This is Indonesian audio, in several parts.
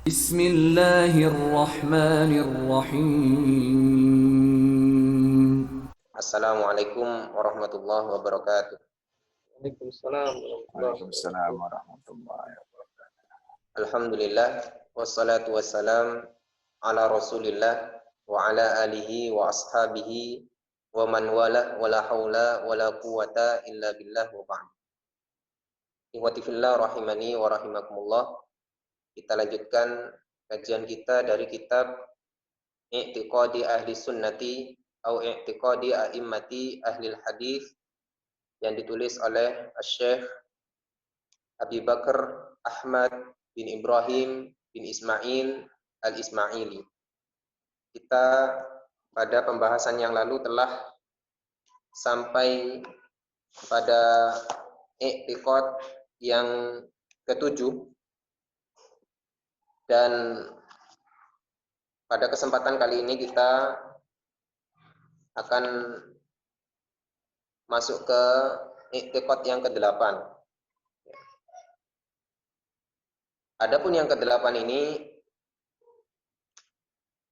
Bismillahirrahmanirrahim. Assalamualaikum warahmatullahi wabarakatuh. Waalaikumsalam warahmatullahi Waalaikumsalam wabarakatuh. warahmatullahi wabarakatuh. Alhamdulillah wassalatu wassalam ala Rasulillah wa ala alihi wa ashabihi wa man wala haula wala quwata illa billah wa ba'd. Ikhwati fillah rahimani wa rahimakumullah. Kita lanjutkan kajian kita dari kitab I'tiqadi Ahli Sunnati atau I'tiqadi A'immati Ahlil Hadis yang ditulis oleh Syekh Abi Bakar Ahmad bin Ibrahim bin Ismail al-Ismaili. Kita pada pembahasan yang lalu telah sampai pada i'tiqad yang ketujuh, dan pada kesempatan kali ini kita akan masuk ke i'tiqad yang ke-8. Adapun yang ke-8 ini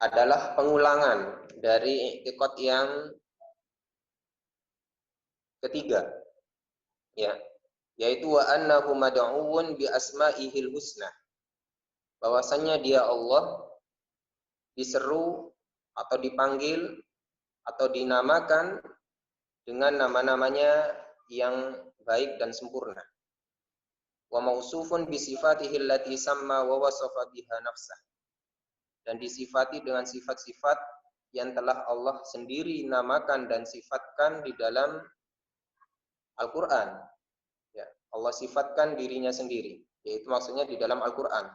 adalah pengulangan dari i'tiqad yang ketiga, ya, yaitu wa annahu mad'uun bi asma'ihil husna. Bahwasanya dia Allah diseru atau dipanggil atau dinamakan dengan nama-namanya yang baik dan sempurna. Wa mausufun bi sifatihi allati samma wa wasafa biha nafsah. Dan disifati dengan sifat-sifat yang telah Allah sendiri namakan dan sifatkan di dalam Al-Quran. Ya, Allah sifatkan dirinya sendiri, yaitu maksudnya di dalam Al-Quran.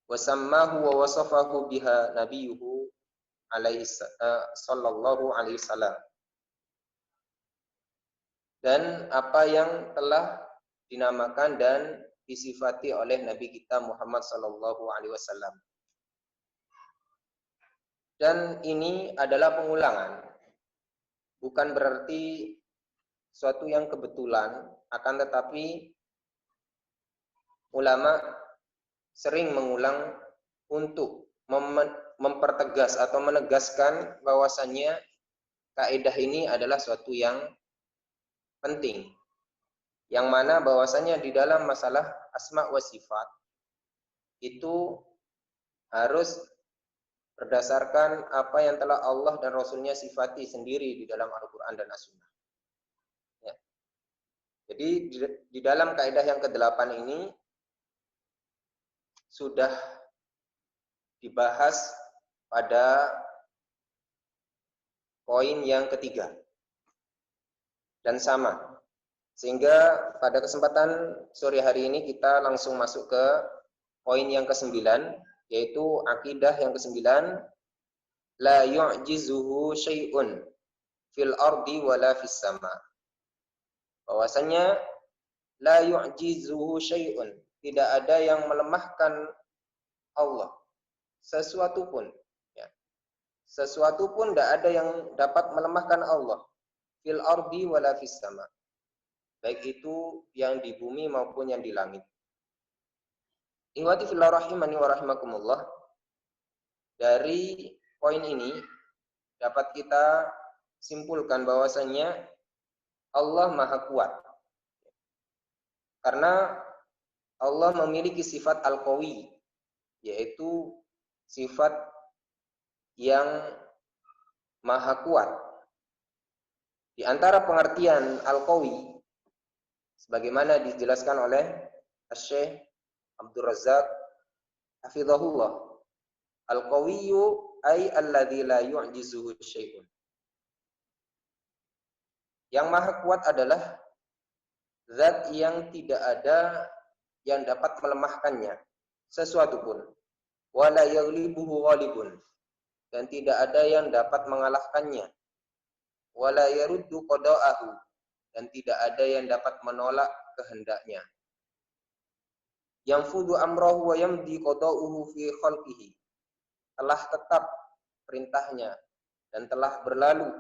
Wa sammahu wa wasafahu biha nabiyuhu alaihi sallallahu alaihi wasallam. Dan apa yang telah dinamakan dan disifati oleh Nabi kita Muhammad sallallahu alaihi wasallam. Dan ini adalah pengulangan, bukan berarti suatu yang kebetulan, akan tetapi ulama sering mengulang untuk mempertegas atau menegaskan bahwasannya kaidah ini adalah suatu yang penting, yang mana bahwasannya di dalam masalah asma wa sifat itu harus berdasarkan apa yang telah Allah dan Rasulnya sifati sendiri di dalam Al-Quran dan As-Sunnah. Ya. Jadi di dalam kaidah yang ke-8 ini sudah dibahas pada poin yang ketiga dan sama. Sehingga pada kesempatan sore hari ini kita langsung masuk ke poin yang ke-9, yaitu akidah yang ke-9, la yu'jizuhu syai'un fil ardi wala fis sama. Bahwasanya la yu'jizuhu syai'un, tidak ada yang melemahkan Allah, sesuatu pun, ya. Sesuatu pun tidak ada yang dapat melemahkan Allah fil ardi wala fis sama, baik itu yang di bumi maupun yang di langit. Ikhwati fillah rahimani wa rahimakumullah. Dari poin ini dapat kita simpulkan bahwasanya Allah Maha Kuat. Karena Allah memiliki sifat Al-Qawi, yaitu sifat yang Maha Kuat. Di antara pengertian Al-Qawi sebagaimana dijelaskan oleh Syekh Abdul Razak hafizahullah, al-qawiyyu ay alladzi la yu'jizuhu syai'un. Yang maha kuat adalah zat yang tidak ada yang dapat melemahkannya sesuatu pun. Wala yaghlibuhu ghalibun, dan tidak ada yang dapat mengalahkannya. Wala yaruddu qada'ahu, dan tidak ada yang dapat menolak kehendaknya. Yang fudu amrahu wa yamdi qada'uhu fi khalqihi, telah tetap perintahnya dan telah berlalu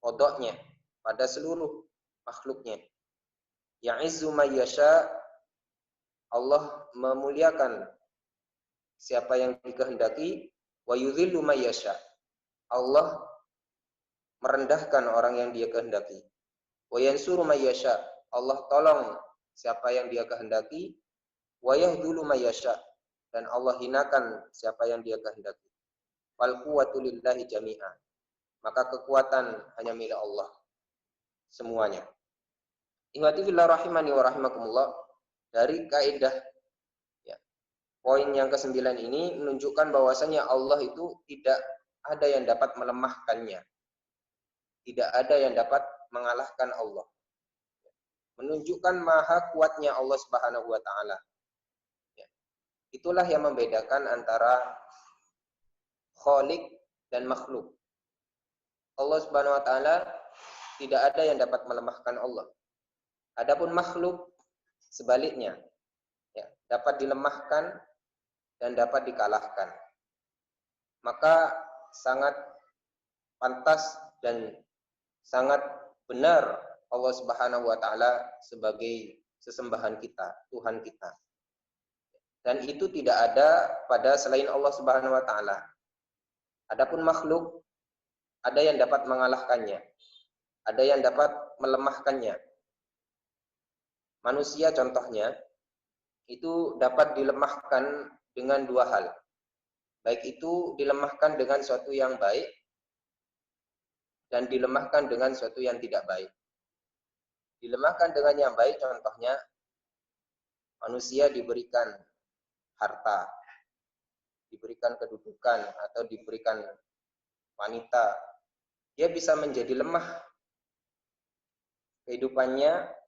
qada'nya pada seluruh makhluknya. Ya'izzu may yasha, Allah memuliakan siapa yang dikehendaki, wa yudhillu may yasha. Allah merendahkan orang yang dia kehendaki. Wa yansuru may yasha. Allah tolong siapa yang dia kehendaki. Wa yahdulu may yasha. Dan Allah hinakan siapa yang dia kehendaki. Wal quwwatu lillahi jami'an. Maka kekuatan hanya milik Allah semuanya. Ihwati fillah rahimani wa rahimakumullah. Dari kaidah ya, poin yang ke-9 ini menunjukkan bahwasanya Allah itu tidak ada yang dapat melemahkannya. Tidak ada yang dapat mengalahkan Allah. Menunjukkan maha kuatnya Allah Subhanahu wa taala. Ya. Itulah yang membedakan antara khaliq dan makhluk. Allah Subhanahu wa taala tidak ada yang dapat melemahkan Allah. Adapun makhluk sebaliknya, ya, dapat dilemahkan dan dapat dikalahkan. Maka sangat pantas dan sangat benar Allah Subhanahu wa taala sebagai sesembahan kita, Tuhan kita. Dan itu tidak ada pada selain Allah Subhanahu wa taala. Adapun makhluk ada yang dapat mengalahkannya, ada yang dapat melemahkannya. Manusia contohnya itu dapat dilemahkan dengan dua hal. Baik itu dilemahkan dengan suatu yang baik dan dilemahkan dengan suatu yang tidak baik. Dilemahkan dengan yang baik contohnya manusia diberikan harta, diberikan kedudukan atau diberikan wanita. Dia bisa menjadi lemah kehidupannya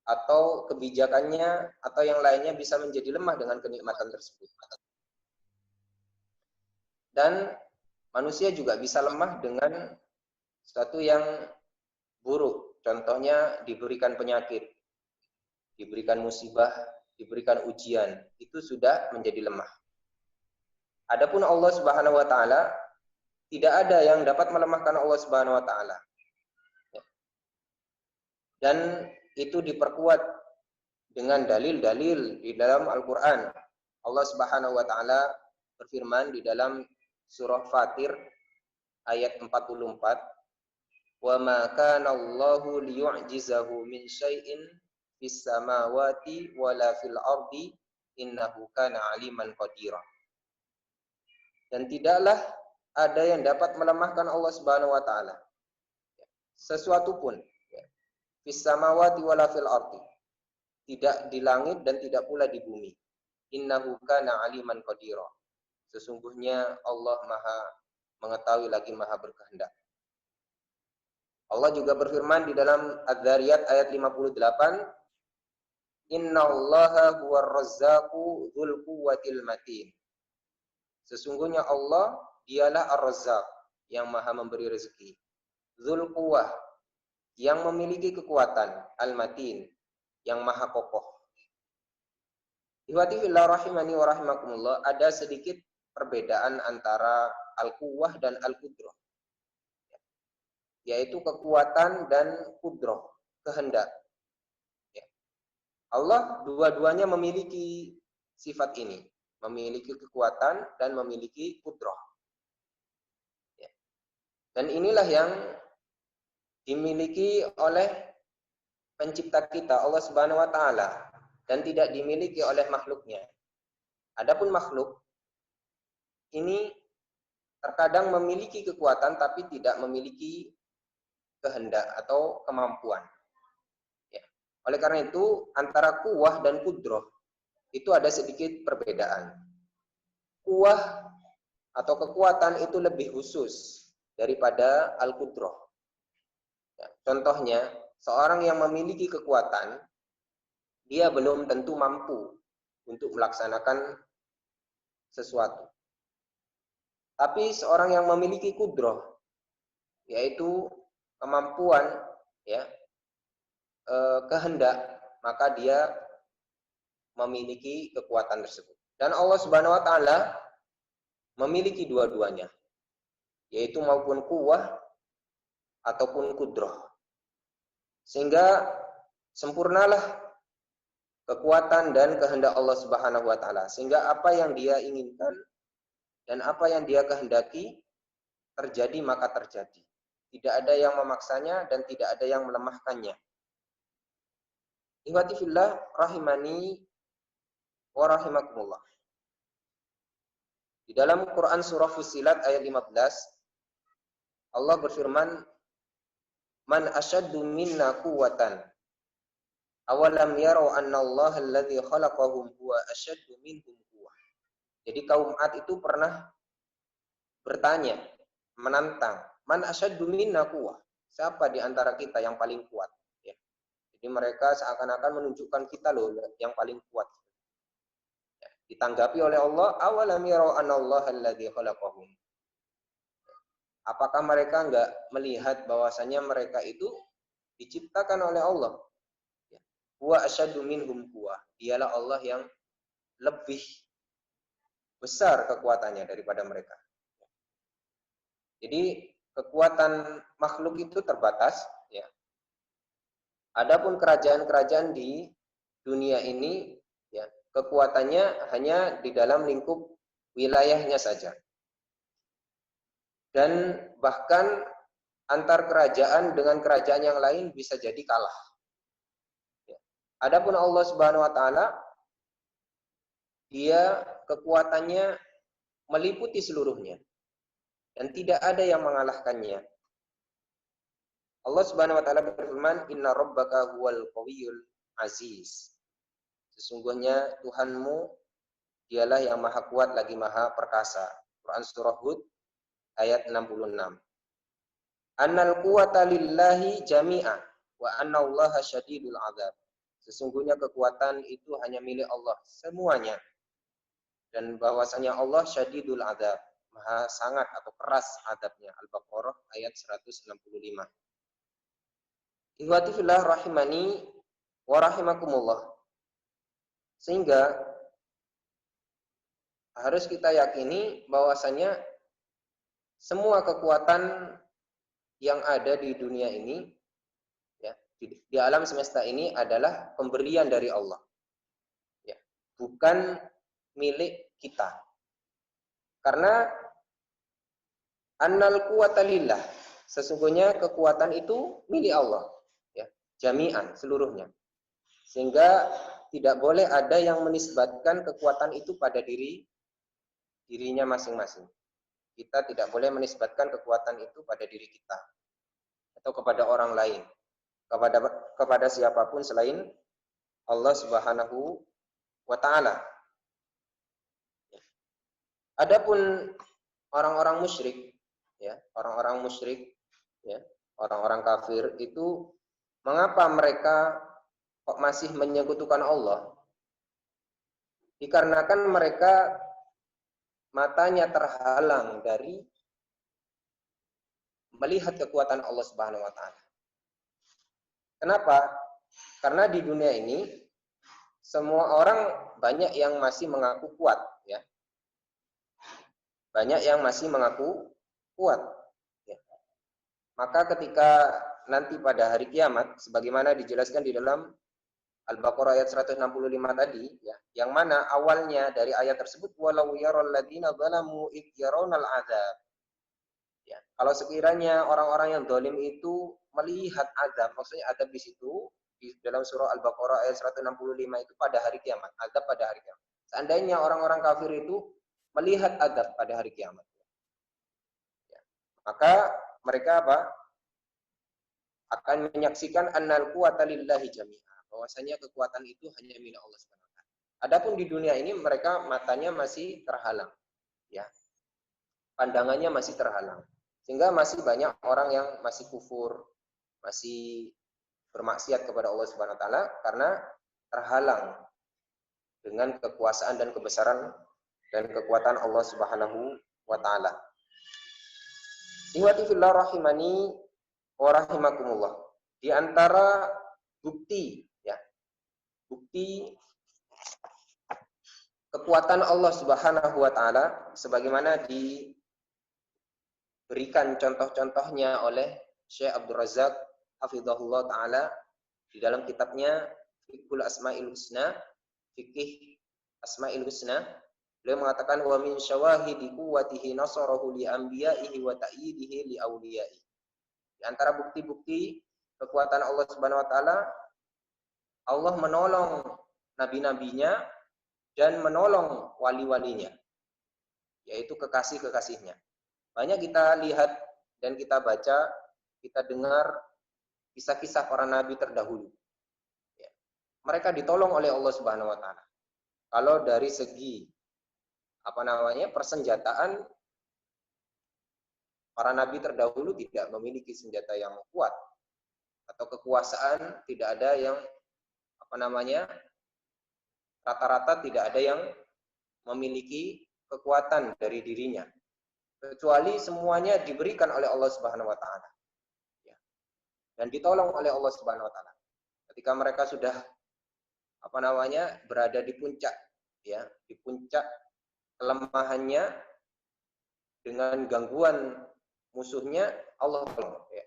atau kebijakannya atau yang lainnya bisa menjadi lemah dengan kenikmatan tersebut. Dan manusia juga bisa lemah dengan sesuatu yang buruk. Contohnya diberikan penyakit, diberikan musibah, diberikan ujian. Itu sudah menjadi lemah. Adapun Allah Subhanahu wa taala tidak ada yang dapat melemahkan Allah Subhanahu wa taala. Dan itu diperkuat dengan dalil-dalil di dalam Al-Qur'an. Allah Subhanahu wa taala berfirman di dalam surah Fatir ayat 44, "Wa ma kana Allahu liyu'jizahu min syai'in fis samawati wala fil ardi innahu kana 'aliman qadira." Dan tidaklah ada yang dapat melemahkan Allah Subhanahu wa taala. Sesuatu pun fis samawati wala fil ardi. Tidak di langit dan tidak pula di bumi. Innahu kana 'aliman qadira. Sesungguhnya Allah Maha mengetahui lagi Maha berkehendak. Allah juga berfirman di dalam Adz-Dzariyat ayat 58, "Innallaha huwar razzaqu dzul quwwatil matin." Sesungguhnya Allah dialah Ar-Razzaq yang Maha memberi rezeki. Dzul quwwah yang memiliki kekuatan, Al-Matin yang Maha kokoh. Ihwati fillah rahimani wa rahimakumullah, ada sedikit perbedaan antara Al-Quwwah dan Al-Qudrah. Yaitu kekuatan dan qudrah, kehendak. Allah dua-duanya memiliki sifat ini, memiliki kekuatan dan memiliki qudrah. Dan inilah yang dimiliki oleh pencipta kita, Allah Subhanahu wa taala, dan tidak dimiliki oleh makhluknya. Adapun makhluk ini terkadang memiliki kekuatan tapi tidak memiliki kehendak atau kemampuan. Ya. Oleh karena itu antara quwwah dan qudrah itu ada sedikit perbedaan. Quwwah atau kekuatan itu lebih khusus daripada al-qudrah. Ya. Contohnya, seorang yang memiliki kekuatan, dia belum tentu mampu untuk melaksanakan sesuatu. Tapi seorang yang memiliki qudrah, yaitu kemampuan, ya, kehendak, maka dia memiliki kekuatan tersebut. Dan Allah Subhanahu wa taala memiliki dua-duanya, yaitu maupun quwwah ataupun qudrah. Sehingga sempurnalah kekuatan dan kehendak Allah Subhanahu wa taala, sehingga apa yang dia inginkan dan apa yang dia kehendaki terjadi maka terjadi. Tidak ada yang memaksanya dan tidak ada yang melemahkannya. Ikhwati fillah rahimani wa rahimakumullah. Di dalam Quran surah Fussilat ayat 15, Allah berfirman, "Man asyaddu minna quwwatan awalam yarau annallaha alladzi khalaqahum huwa asyaddu minhum quwwah." Jadi kaum Ad itu pernah bertanya, menantang, "Man asyaddu minna quwwah?" Siapa di antara kita yang paling kuat? Ya. Jadi mereka seakan-akan menunjukkan kita loh yang paling kuat. Ya. Ditanggapi oleh Allah, "Awalam yarau annallaha alladzi khalaqahum." Apakah mereka enggak melihat bahwasanya mereka itu diciptakan oleh Allah? Huwa asyaddu minhum quwwah. Dialah Allah yang lebih besar kekuatannya daripada mereka. Jadi kekuatan makhluk itu terbatas, ya. Adapun kerajaan-kerajaan di dunia ini, ya, kekuatannya hanya di dalam lingkup wilayahnya saja. Dan bahkan antar kerajaan dengan kerajaan yang lain bisa jadi kalah. Ya. Adapun Allah Subhanahu wa taala, dia kekuatannya meliputi seluruhnya dan tidak ada yang mengalahkannya. Allah Subhanahu wa taala berfirman, "Inna rabbaka huwal qawiyyul aziz." Sesungguhnya Tuhanmu dialah yang maha kuat lagi maha perkasa. Quran surah Hud ayat 66. Annal quwwata lillahi jami'a wa anna Allaha syadidul 'adzab. Sesungguhnya kekuatan itu hanya milik Allah semuanya. Dan bahwasanya Allah syadidul 'adzab, maha sangat atau keras adabnya. Al-Baqarah ayat 165. Ikhwati fillah rahimani wa rahimakumullah. Sehingga harus kita yakini bahwasanya semua kekuatan yang ada di dunia ini, ya, di alam semesta ini adalah pemberian dari Allah, ya, bukan milik kita. Karena annal quwwata lillah, sesungguhnya kekuatan itu milik Allah, ya, jami'an, seluruhnya. Sehingga tidak boleh ada yang menisbatkan kekuatan itu pada dirinya masing-masing. Kita tidak boleh menisbatkan kekuatan itu pada diri kita atau kepada orang lain, kepada siapapun selain Allah Subhanahu wa taala. Adapun orang-orang musyrik, ya, orang-orang musyrik, ya, orang-orang kafir itu mengapa mereka kok masih menyekutukan Allah? Dikarenakan mereka matanya terhalang dari melihat kekuatan Allah Subhanahu wa taala. Kenapa? Karena di dunia ini semua orang banyak yang masih mengaku kuat, ya. Banyak yang masih mengaku kuat, ya. Maka ketika nanti pada hari kiamat sebagaimana dijelaskan di dalam Al-Baqarah ayat 165 tadi, ya, yang mana awalnya dari ayat tersebut, walau yaral ladzina zalamu id yarawna al-'adzab. Ya, kalau sekiranya orang-orang yang zalim itu melihat azab, maksudnya azab di situ di dalam surah Al-Baqarah ayat 165 itu pada hari kiamat, azab pada hari kiamat. Seandainya orang-orang kafir itu melihat azab pada hari kiamat, ya, maka mereka apa? Akan menyaksikan annal quwwata lillahi jami'a, bahwasanya kekuatan itu hanya milik Allah Subhanahu wa taala. Adapun di dunia ini mereka matanya masih terhalang, ya. Pandangannya masih terhalang. Sehingga masih banyak orang yang masih kufur, masih bermaksiat kepada Allah Subhanahu wa taala karena terhalang dengan kekuasaan dan kebesaran dan kekuatan Allah Subhanahu wa taala. Ikhwati fillah rahimani wa rahimakumullah. Di antara bukti, ya, bukti kekuatan Allah Subhanahu wa taala sebagaimana diberikan contoh-contohnya oleh Syekh Abdul Razak hafizahullah taala di dalam kitabnya Fiqhul Asma'il Husna, fikih Asma'il Husna, beliau mengatakan wa min syawahidi quwwatihi nasarahu li anbiya'ihi wa ta'yidihi li awliya'i. Di antara bukti-bukti kekuatan Allah Subhanahu wa taala, Allah menolong nabi-nabinya dan menolong wali-walinya, yaitu kekasih-kekasihnya. Banyak kita lihat dan kita baca, kita dengar kisah-kisah para nabi terdahulu. Ya. Mereka ditolong oleh Allah Subhanahu wa taala. Kalau dari segi persenjataan, para nabi terdahulu tidak memiliki senjata yang kuat atau kekuasaan, tidak ada yang rata-rata tidak ada yang memiliki kekuatan dari dirinya, kecuali semuanya diberikan oleh Allah Subhanahu wa taala. Ya. Dan ditolong oleh Allah Subhanahu wa taala. Ketika mereka sudah berada di puncak, ya, di puncak kelemahannya dengan gangguan musuhnya, Allah tolong, ya.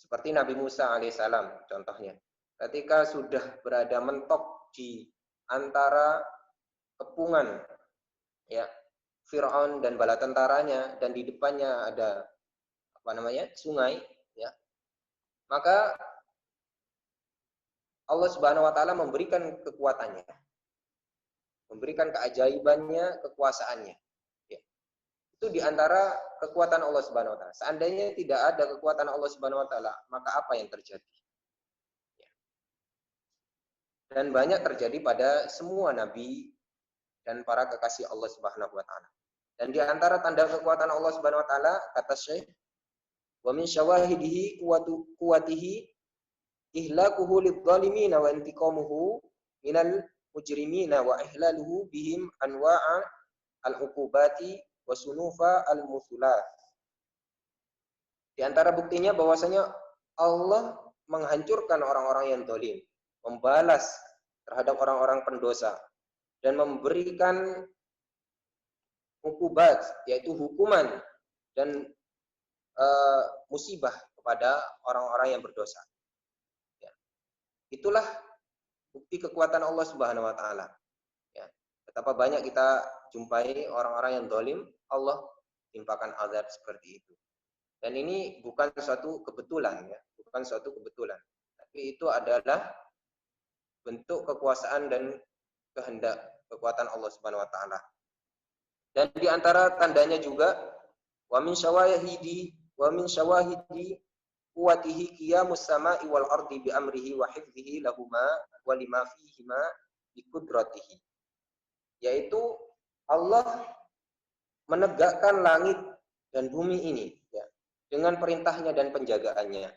Seperti Nabi Musa alaihissalam contohnya. Ketika sudah berada mentok di antara kepungan, ya, Fir'aun dan bala tentaranya, dan di depannya ada sungai, ya, maka Allah Subhanahu wa taala memberikan kekuatannya, memberikan keajaibannya, kekuasaannya. Ya. Itu di antara kekuatan Allah Subhanahu wa taala. Seandainya tidak ada kekuatan Allah Subhanahu wa taala, maka apa yang terjadi? Ya. Dan banyak terjadi pada semua nabi dan para kekasih Allah Subhanahu wa taala. Dan di antara tanda kekuatan Allah Subhanahu wa taala, kata Syekh, wa min syawahidihi quwwatihi ihlakuhu lidh-dhalimin wa intiqamuhu minal mujrimina wa ihlaluhu bihim anwa'a al-uqubati wa sunufa al-muthulat. Di antara buktinya bahwasanya Allah menghancurkan orang-orang yang zalim, membalas terhadap orang-orang pendosa, dan memberikan uqubat, yaitu hukuman dan musibah kepada orang-orang yang berdosa. Ya. Itulah bukti kekuatan Allah Subhanahu wa taala. Ya. Betapa banyak kita jumpai orang-orang yang zalim, Allah timpakan azab seperti itu. Dan ini bukan suatu kebetulan, ya, bukan suatu kebetulan. Tapi itu adalah bentuk kekuasaan dan kehendak kekuatan Allah Subhanahu wa taala. Dan di antara tandanya juga wa min syawahidi quwwatihi qiyamus sama'i wal ardi bi amrihi wa hifdhihi lahuma wa lima fihima bi qudratihi. Yaitu Allah menegakkan langit dan bumi ini, ya, dengan perintahnya dan penjagaannya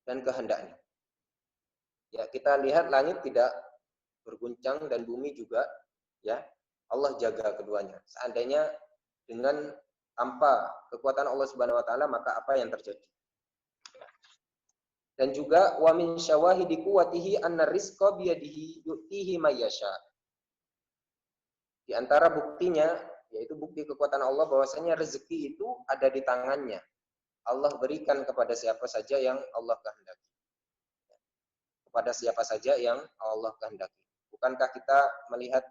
dan kehendaknya. Ya, kita lihat langit tidak berguncang dan bumi juga, ya, Allah jaga keduanya. Seandainya dengan tanpa kekuatan Allah Subhanahu wa taala, maka apa yang terjadi? Dan juga wa min syawahidi quwwatihi anna rizqa biyadihi yu'tihi may yasha. Di antara buktinya, yaitu bukti kekuatan Allah, bahwasanya rezeki itu ada di tangannya. Allah berikan kepada siapa saja yang Allah kehendaki. Kepada siapa saja yang Allah kehendaki. Bukankah kita melihat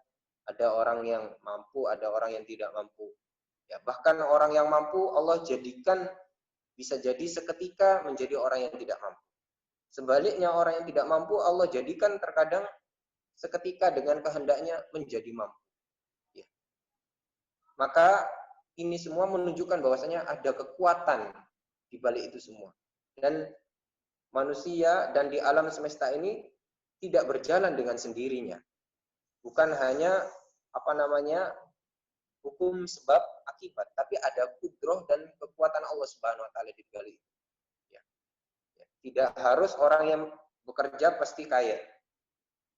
ada orang yang mampu, ada orang yang tidak mampu? Ya, bahkan orang yang mampu Allah jadikan bisa jadi seketika menjadi orang yang tidak mampu. Sebaliknya orang yang tidak mampu Allah jadikan terkadang seketika dengan kehendaknya menjadi mampu. Ya. Maka ini semua menunjukkan bahwasanya ada kekuatan di balik itu semua. Dan manusia dan di alam semesta ini tidak berjalan dengan sendirinya. Bukan hanya hukum sebab akibat, tapi ada kudrah dan kekuatan Allah Subhanahu wa taala di balik itu. Ya. Ya. Tidak harus orang yang bekerja pasti kaya.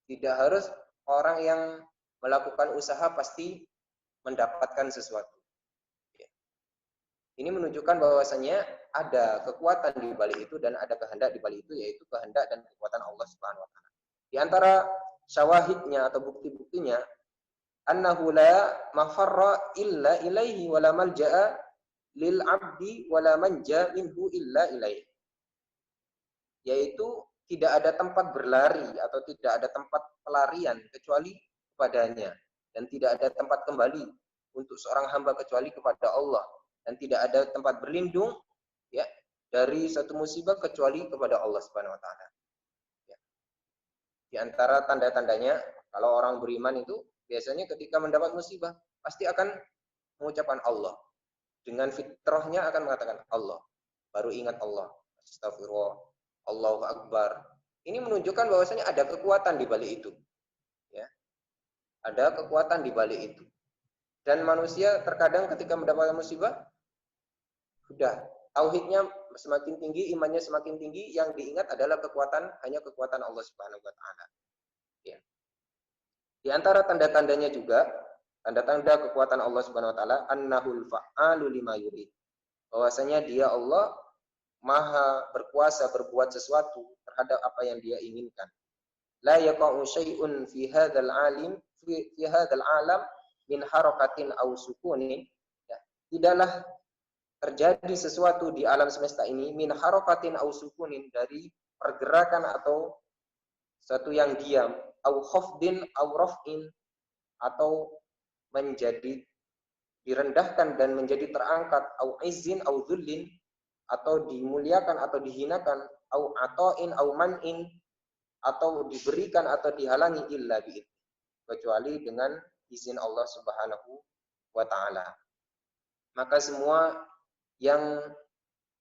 Tidak harus orang yang melakukan usaha pasti mendapatkan sesuatu. Ya. Ini menunjukkan bahwasanya ada kekuatan di balik itu dan ada kehendak di balik itu, yaitu kehendak dan kekuatan Allah Subhanahu wa taala. Di antara syawahidnya atau bukti-buktinya, annahu la mafarra illa ilaihi wa la malja'a lil 'abdi wa la manja minhu illa ilaihi. Yaitu tidak ada tempat berlari atau tidak ada tempat pelarian kecuali kepadanya, dan tidak ada tempat kembali untuk seorang hamba kecuali kepada Allah, dan tidak ada tempat berlindung ya dari satu musibah kecuali kepada Allah Subhanahu wa taala. Ya. Di antara tanda-tandanya kalau orang beriman itu biasanya ketika mendapat musibah pasti akan mengucapkan Allah. Dengan fitrahnya akan mengatakan Allah. Baru ingat Allah. Astagfirullah. Allahu Akbar. Ini menunjukkan bahwasanya ada kekuatan di balik itu. Ya. Ada kekuatan di balik itu. Dan manusia terkadang ketika mendapatkan musibah, sudah tauhidnya semakin tinggi, imannya semakin tinggi, yang diingat adalah hanya kekuatan Allah Subhanahu wa taala. Ya. Di antara tanda-tandanya juga, tanda-tanda kekuatan Allah Subhanahu wa taala, annahul fa'alu lima yurid. Bahwasanya dia Allah Maha berkuasa berbuat sesuatu terhadap apa yang dia inginkan. La yaqa'u syai'un fi hadzal alam min harakatin aw sukunin. Ya, tidaklah terjadi sesuatu di alam semesta ini min harakatin aw sukunin, dari pergerakan atau sesuatu yang diam, aw khafdin aw raf'in, atau menjadi direndahkan dan menjadi terangkat, aw izzin aw dhullin, atau dimuliakan atau dihinakan, au ata'in au man'in, atau diberikan atau dihalangi, illa bi'id, kecuali dengan izin Allah Subhanahu wa taala. Maka semua yang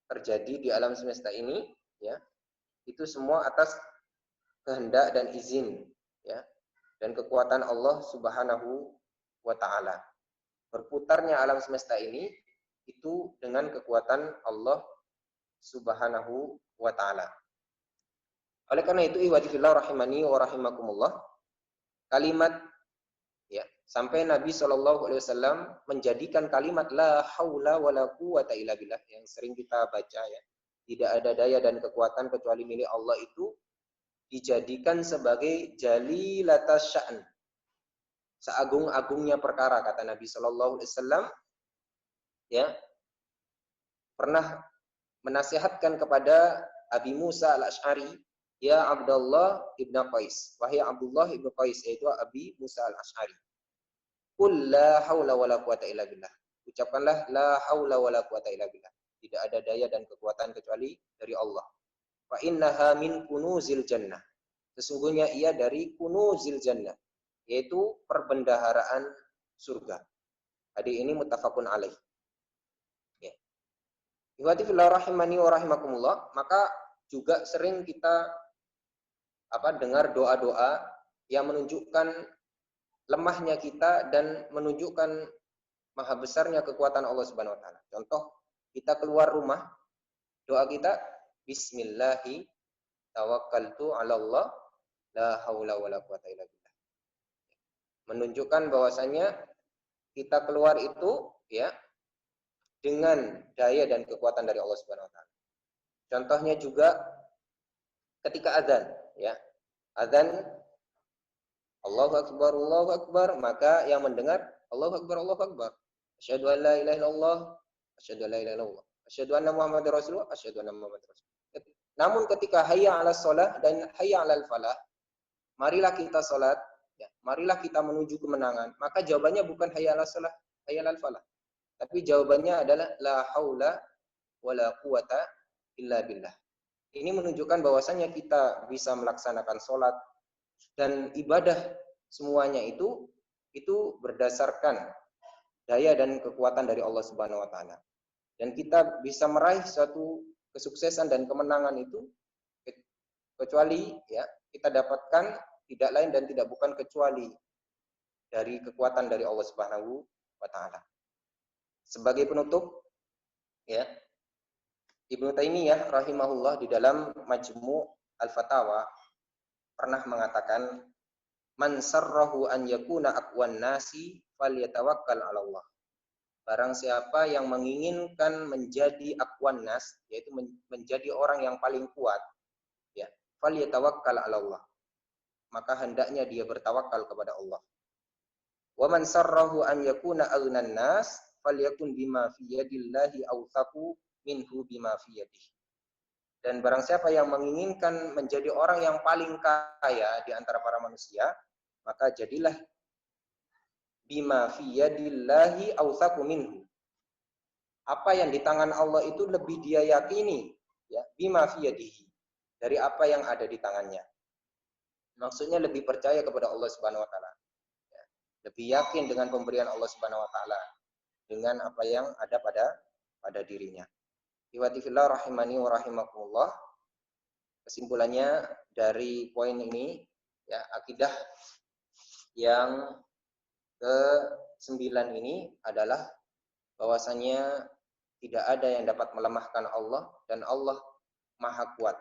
terjadi di alam semesta ini ya, itu semua atas kehendak dan izin ya, dan kekuatan Allah Subhanahu wa taala. Berputarnya alam semesta ini itu dengan kekuatan Allah Subhanahu wa taala. Oleh karena itu, ikhwati fillah rahimani wa rahimakumullah, kalimat ya, sampai Nabi SAW menjadikan kalimat la haula wala quwata illa billah yang sering kita baca ya, tidak ada daya dan kekuatan kecuali milik Allah, itu dijadikan sebagai jalilatas sya'n, seagung-agungnya perkara, kata Nabi SAW ya, pernah menasihatkan kepada Abi Musa al-Ash'ari, ya Abdullah ibn Qais, wahai Abdullah ibn Qais, yaitu Abi Musa al-Ash'ari, qul la haula wala quwata illa billah, ucapkanlah la haula wala quwata illa billah, tidak ada daya dan kekuatan kecuali dari Allah. Fa innaha min kunuzil jannah, sesungguhnya ia dari kunuzil jannah, yaitu perbendaharaan surga. Hadis ini muttafaqun alaih. Ikhwati fillah rahimani wa rahimakumullah, maka juga sering kita dengar doa-doa yang menunjukkan lemahnya kita dan menunjukkan maha besarnya kekuatan Allah Subhanahu wa taala. Contoh, kita keluar rumah, doa kita bismillahi tawakkaltu 'ala Allah la haula wala quwata illa billah. Menunjukkan bahwasanya kita keluar itu ya dengan daya dan kekuatan dari Allah Subhanahu wa taala. Contohnya juga ketika azan ya. Azan Allahu Akbar, maka yang mendengar Allahu Akbar. Asyhadu an la ilaha illallah, asyhadu an la ilaha illallah, asyhadu anna Muhammadar Rasulullah, asyhadu anna Muhammadar Rasulullah. Namun ketika hayya 'alas shalah dan hayya 'alal falah, marilah kita salat ya, marilah kita menuju kemenangan, maka jawabannya bukan hayya 'alas shalah, hayya 'alal falah. Tapi jawabannya adalah la haula wala quwata illa billah. Ini menunjukkan bahwasannya kita bisa melaksanakan sholat dan ibadah semuanya itu berdasarkan daya dan kekuatan dari Allah Subhanahu wa taala. Dan kita bisa meraih suatu kesuksesan dan kemenangan itu kecuali ya kita dapatkan tidak lain dan tidak bukan kecuali dari kekuatan dari Allah Subhanahu wa taala. Sebagai penutup ya, Ibnu Taimiyah rahimahullah di dalam Majmu' Al-Fatawa pernah mengatakan, man sarrahu an yakuna aqwan nasi falyatawakkal 'ala Allah. Barang siapa yang menginginkan menjadi aqwan nas, yaitu menjadi orang yang paling kuat ya, falyatawakkal 'ala Allah, maka hendaknya dia bertawakal kepada Allah. Wa man sarrahu an yakuna aghnan nas falyakun bima fi yadillahi awthaqu minhu bima fi yadihi. Dan barang siapa yang menginginkan menjadi orang yang paling kaya di antara para manusia, maka jadilah bima fi yadillahi awthaku minhu. Apa yang di tangan Allah itu lebih dia yakini, ya, bima fi yadihi, dari apa yang ada di tangannya. Maksudnya lebih percaya kepada Allah Subhanahu wa taala. Ya. Lebih yakin dengan pemberian Allah Subhanahu wa taala dengan apa yang ada pada dirinya. Iwatifillah rahimani wa rahimakumullah. Kesimpulannya dari poin ini, ya, akidah yang ke-9 ini adalah bahwasanya tidak ada yang dapat melemahkan Allah dan Allah Maha Kuat.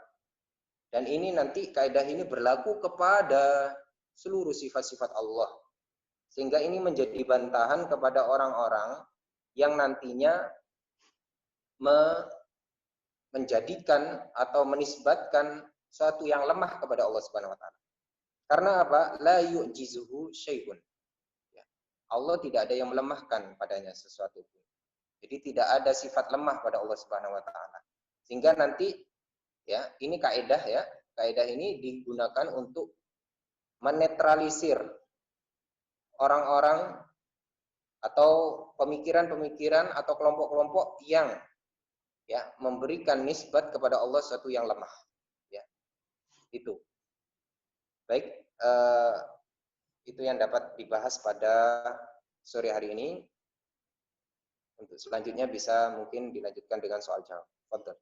Dan ini nanti kaidah ini berlaku kepada seluruh sifat-sifat Allah. Sehingga ini menjadi bantahan kepada orang-orang yang nantinya menjadikan atau menisbatkan suatu yang lemah kepada Allah Subhanahu wa taala. Karena apa? La yu'jizuhu syai'un. Ya. Allah tidak ada yang melemahkan padanya sesuatu pun. Jadi tidak ada sifat lemah pada Allah Subhanahu wa taala. Sehingga nanti, ya, ini kaidah, ya. Kaidah ini digunakan untuk menetralisir orang-orang atau pemikiran-pemikiran atau kelompok-kelompok yang, ya, memberikan nisbat kepada Allah sesuatu yang lemah, ya. Itu. Baik, itu yang dapat dibahas pada sore hari ini. Untuk selanjutnya bisa mungkin dilanjutkan dengan soal jawab. Fadhal.